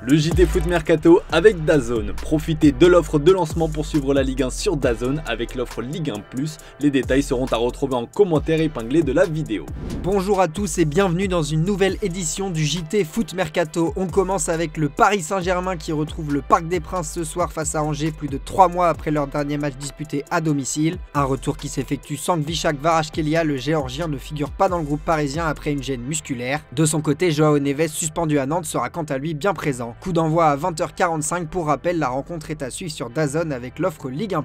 Le JT Foot Mercato avec DAZN. Profitez de l'offre de lancement pour suivre la Ligue 1 sur DAZN avec l'offre Ligue 1+. Les détails seront à retrouver en commentaire épinglé de la vidéo. Bonjour à tous et bienvenue dans une nouvelle édition du JT Foot Mercato. On commence avec le Paris Saint-Germain qui retrouve le Parc des Princes ce soir face à Angers plus de 3 mois après leur dernier match disputé à domicile. Un retour qui s'effectue sans que Vishakhvarashkelia, le Géorgien, ne figure pas dans le groupe parisien après une gêne musculaire. De son côté, Joao Neves, suspendu à Nantes, sera quant à lui bien présent. Coup d'envoi à 20h45. Pour rappel, la rencontre est à suivre sur DAZN avec l'offre Ligue 1+.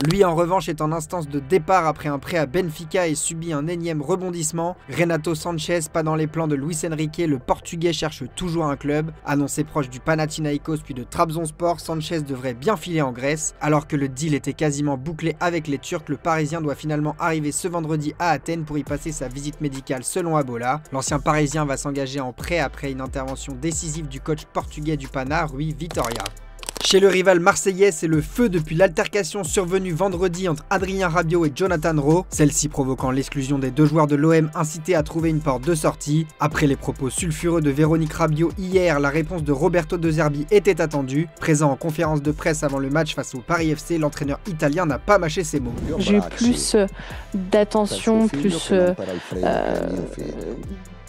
Lui en revanche est en instance de départ après un prêt à Benfica et subit un énième rebondissement. Renato Sanchez, pas dans les plans de Luis Enrique, le Portugais cherche toujours un club. Annoncé proche du Panathinaikos puis de Trabzonspor, Sanchez devrait bien filer en Grèce. Alors que le deal était quasiment bouclé avec les Turcs, le Parisien doit finalement arriver ce vendredi à Athènes pour y passer sa visite médicale selon Abola. L'ancien Parisien va s'engager en prêt après une intervention décisive du coach portugais du Pana, Rui Vitória. Chez le rival marseillais, c'est le feu depuis l'altercation survenue vendredi entre Adrien Rabiot et Jonathan Rowe, celle-ci provoquant l'exclusion des deux joueurs de l'OM incités à trouver une porte de sortie. Après les propos sulfureux de Véronique Rabiot hier, la réponse de Roberto De Zerbi était attendue. Présent en conférence de presse avant le match face au Paris FC, l'entraîneur italien n'a pas mâché ses mots. J'ai eu plus d'attention, plus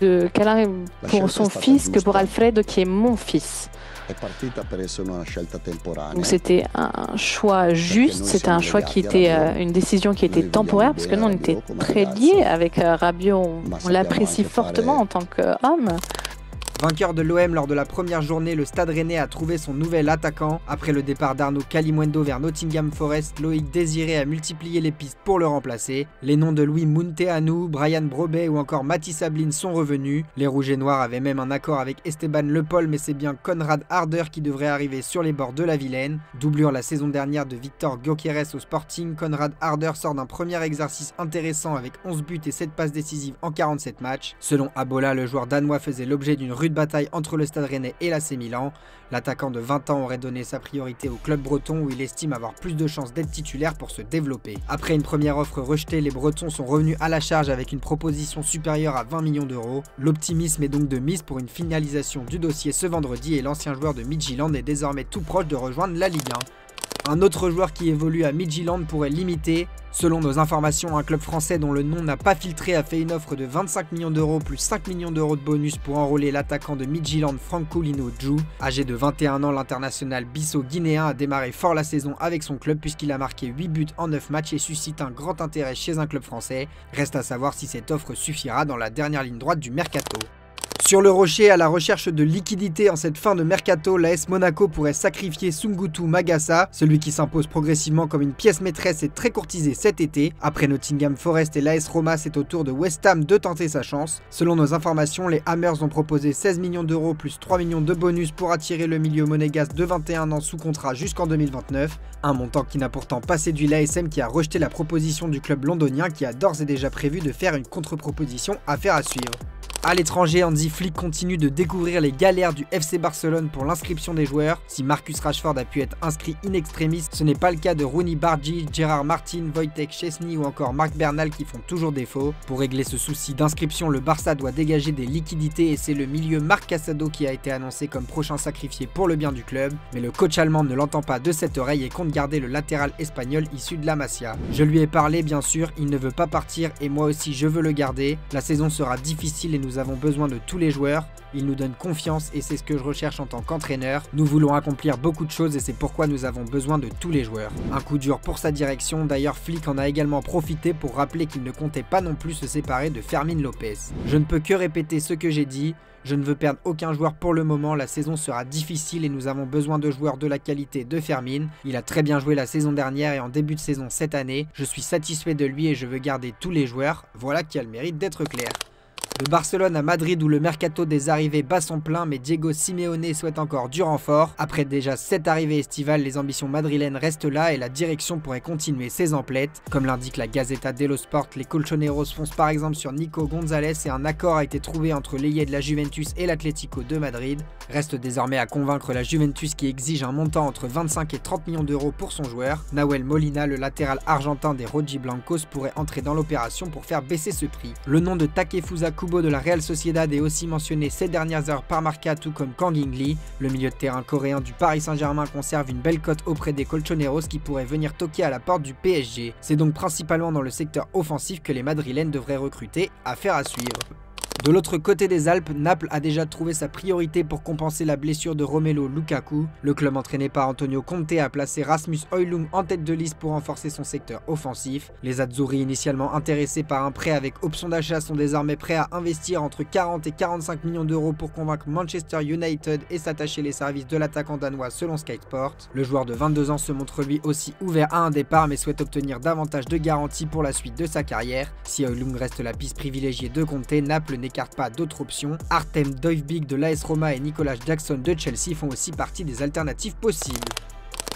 de câlin pour son fils que pour Alfredo qui est mon fils. Donc c'était un choix juste, c'était un choix qui était une décision qui était temporaire parce que nous on était très liés avec Rabiot, on l'apprécie fortement en tant qu'homme. Vainqueur de l'OM lors de la première journée, le Stade Rennais a trouvé son nouvel attaquant. Après le départ d'Arnaud Kalimuendo vers Nottingham Forest, Loïc Désiré a multiplié les pistes pour le remplacer. Les noms de Louis Munteanu, Brian Brobet ou encore Mathis Ablin sont revenus. Les Rouges et Noirs avaient même un accord avec Esteban Le Paul, mais c'est bien Konrad Harder qui devrait arriver sur les bords de la Vilaine. Doublure la saison dernière de Victor Gyökeres au Sporting, Konrad Harder sort d'un premier exercice intéressant avec 11 buts et 7 passes décisives en 47 matchs. Selon Abola, le joueur danois faisait l'objet d'une rude bataille entre le Stade Rennais et l'AC Milan. L'attaquant de 20 ans aurait donné sa priorité au club breton où il estime avoir plus de chances d'être titulaire pour se développer. Après une première offre rejetée, les Bretons sont revenus à la charge avec une proposition supérieure à 20 millions d'euros. L'optimisme est donc de mise pour une finalisation du dossier ce vendredi et l'ancien joueur de Midtjylland est désormais tout proche de rejoindre la Ligue 1. Un autre joueur qui évolue à Midtjylland pourrait l'imiter. Selon nos informations, un club français dont le nom n'a pas filtré a fait une offre de 25 millions d'euros plus 5 millions d'euros de bonus pour enrôler l'attaquant de Midtjylland Francolino Djou. Âgé de 21 ans, l'international bisso-guinéen a démarré fort la saison avec son club puisqu'il a marqué 8 buts en 9 matchs et suscite un grand intérêt chez un club français. Reste à savoir si cette offre suffira dans la dernière ligne droite du mercato. Sur le Rocher, à la recherche de liquidité en cette fin de mercato, l'AS Monaco pourrait sacrifier Sungutu Magassa, celui qui s'impose progressivement comme une pièce maîtresse et très courtisée cet été. Après Nottingham Forest et l'AS Roma, c'est au tour de West Ham de tenter sa chance. Selon nos informations, les Hammers ont proposé 16 millions d'euros plus 3 millions de bonus pour attirer le milieu monégasque de 21 ans sous contrat jusqu'en 2029. Un montant qui n'a pourtant pas séduit l'ASM qui a rejeté la proposition du club londonien qui a d'ores et déjà prévu de faire une contre-proposition à faire à suivre. À l'étranger, Hansi Flick continue de découvrir les galères du FC Barcelone pour l'inscription des joueurs. Si Marcus Rashford a pu être inscrit in extremis, ce n'est pas le cas de Rooney Bargi, Gérard Martin, Wojtek Szczesny ou encore Marc Bernal qui font toujours défaut. Pour régler ce souci d'inscription, le Barça doit dégager des liquidités et c'est le milieu Marc Casado qui a été annoncé comme prochain sacrifié pour le bien du club. Mais le coach allemand ne l'entend pas de cette oreille et compte garder le latéral espagnol issu de la Masia. Je lui ai parlé bien sûr, il ne veut pas partir et moi aussi je veux le garder. La saison sera difficile et nous avons besoin de tous les joueurs, il nous donne confiance et c'est ce que je recherche en tant qu'entraîneur. Nous voulons accomplir beaucoup de choses et c'est pourquoi nous avons besoin de tous les joueurs. Un coup dur pour sa direction, d'ailleurs Flick en a également profité pour rappeler qu'il ne comptait pas non plus se séparer de Fermín López. Je ne peux que répéter ce que j'ai dit, je ne veux perdre aucun joueur pour le moment, la saison sera difficile et nous avons besoin de joueurs de la qualité de Fermín. Il a très bien joué la saison dernière et en début de saison cette année, je suis satisfait de lui et je veux garder tous les joueurs, voilà qui a le mérite d'être clair. De Barcelone à Madrid où le mercato des arrivées bat son plein mais Diego Simeone souhaite encore du renfort. Après déjà 7 arrivées estivales, les ambitions madrilènes restent là et la direction pourrait continuer ses emplettes. Comme l'indique la Gazzetta dello Sport, les Colchoneros foncent par exemple sur Nico González et un accord a été trouvé entre l'ailier de la Juventus et l'Atlético de Madrid. Reste désormais à convaincre la Juventus qui exige un montant entre 25 et 30 millions d'euros pour son joueur. Nahuel Molina, le latéral argentin des Rojiblancos, pourrait entrer dans l'opération pour faire baisser ce prix. Le nom de Takefusa Kubo Kubo de la Real Sociedad est aussi mentionné ces dernières heures par Marca, tout comme Kang In-lee. Le milieu de terrain coréen du Paris Saint-Germain conserve une belle cote auprès des Colchoneros qui pourraient venir toquer à la porte du PSG. C'est donc principalement dans le secteur offensif que les Madrilènes devraient recruter, affaire à suivre. De l'autre côté des Alpes, Naples a déjà trouvé sa priorité pour compenser la blessure de Romelu Lukaku. Le club entraîné par Antonio Conte a placé Rasmus Højlund en tête de liste pour renforcer son secteur offensif. Les Azzurri, initialement intéressés par un prêt avec option d'achat, sont désormais prêts à investir entre 40 et 45 millions d'euros pour convaincre Manchester United et s'attacher les services de l'attaquant danois selon Sky Sport. Le joueur de 22 ans se montre lui aussi ouvert à un départ mais souhaite obtenir davantage de garanties pour la suite de sa carrière. Si Højlund reste la piste privilégiée de Conte, Naples n'écarte pas d'autres options. Artem Dovbyk de l'AS Roma et Nicolas Jackson de Chelsea font aussi partie des alternatives possibles.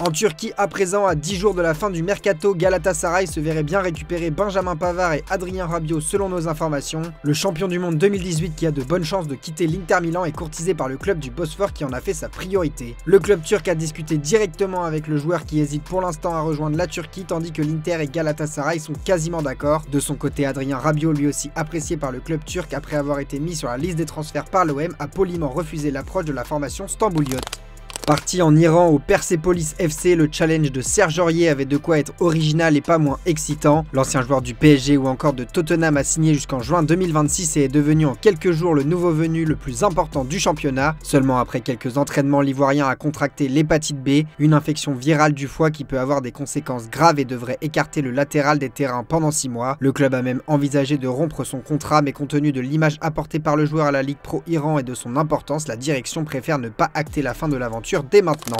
En Turquie, à présent, à 10 jours de la fin du mercato, Galatasaray se verrait bien récupérer Benjamin Pavard et Adrien Rabiot selon nos informations. Le champion du monde 2018 qui a de bonnes chances de quitter l'Inter Milan est courtisé par le club du Bosphore qui en a fait sa priorité. Le club turc a discuté directement avec le joueur qui hésite pour l'instant à rejoindre la Turquie tandis que l'Inter et Galatasaray sont quasiment d'accord. De son côté, Adrien Rabiot, lui aussi apprécié par le club turc après avoir été mis sur la liste des transferts par l'OM, a poliment refusé l'approche de la formation stambouliote. Parti en Iran au Persepolis FC, le challenge de Serge Aurier avait de quoi être original et pas moins excitant. L'ancien joueur du PSG ou encore de Tottenham a signé jusqu'en juin 2026 et est devenu en quelques jours le nouveau venu le plus important du championnat. Seulement après quelques entraînements, l'Ivoirien a contracté l'hépatite B, une infection virale du foie qui peut avoir des conséquences graves et devrait écarter le latéral des terrains pendant 6 mois. Le club a même envisagé de rompre son contrat, mais compte tenu de l'image apportée par le joueur à la Ligue Pro Iran et de son importance, la direction préfère ne pas acter la fin de l'aventure dès maintenant.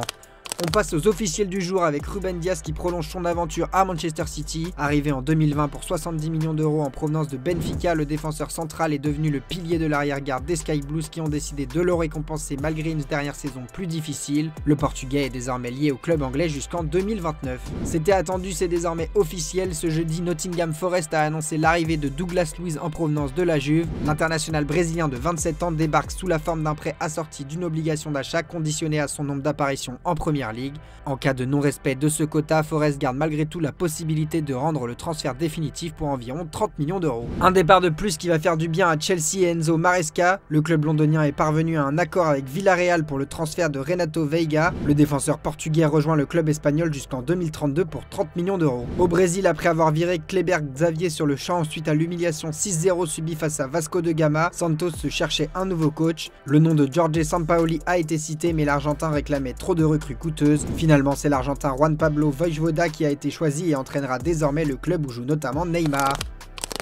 On passe aux officiels du jour avec Ruben Dias qui prolonge son aventure à Manchester City. Arrivé en 2020 pour 70 millions d'euros en provenance de Benfica, le défenseur central est devenu le pilier de l'arrière-garde des Sky Blues qui ont décidé de le récompenser malgré une dernière saison plus difficile. Le Portugais est désormais lié au club anglais jusqu'en 2029. C'était attendu, c'est désormais officiel. Ce jeudi, Nottingham Forest a annoncé l'arrivée de Douglas Luiz en provenance de la Juve. L'international brésilien de 27 ans débarque sous la forme d'un prêt assorti d'une obligation d'achat conditionnée à son nombre d'apparitions en première ligue. En cas de non-respect de ce quota, Forest garde malgré tout la possibilité de rendre le transfert définitif pour environ 30 millions d'euros. Un départ de plus qui va faire du bien à Chelsea et Enzo Maresca. Le club londonien est parvenu à un accord avec Villarreal pour le transfert de Renato Veiga. Le défenseur portugais rejoint le club espagnol jusqu'en 2032 pour 30 millions d'euros. Au Brésil, après avoir viré Kleber Xavier sur le champ suite à l'humiliation 6-0 subie face à Vasco de Gama, Santos se cherchait un nouveau coach. Le nom de Jorge Sampaoli a été cité mais l'Argentin réclamait trop de recrues coûteuses. Finalement, c'est l'Argentin Juan Pablo Vojvoda qui a été choisi et entraînera désormais le club où joue notamment Neymar.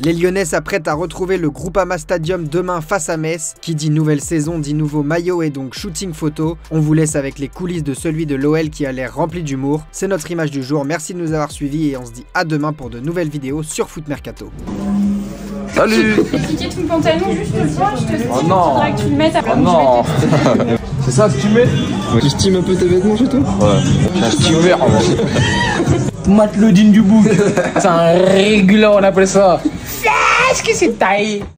Les Lyonnais s'apprêtent à retrouver le Groupama Stadium demain face à Metz. Qui dit nouvelle saison dit nouveau maillot et donc shooting photo. On vous laisse avec les coulisses de celui de l'OL qui a l'air rempli d'humour. C'est notre image du jour, merci de nous avoir suivis et on se dit à demain pour de nouvelles vidéos sur Foot Mercato. Salut! J'ai piqué ton pantalon juste le soir, je te dis, oh non. faudra que tu le mettes après. Oh non! C'est ça ce que tu mets? Tu stimes un peu tes vêtements chez toi? Ouais. J'ai un steamer. Matelot du bouc. C'est un régulant, on appelle ça. Qu'est-ce que c'est taillé?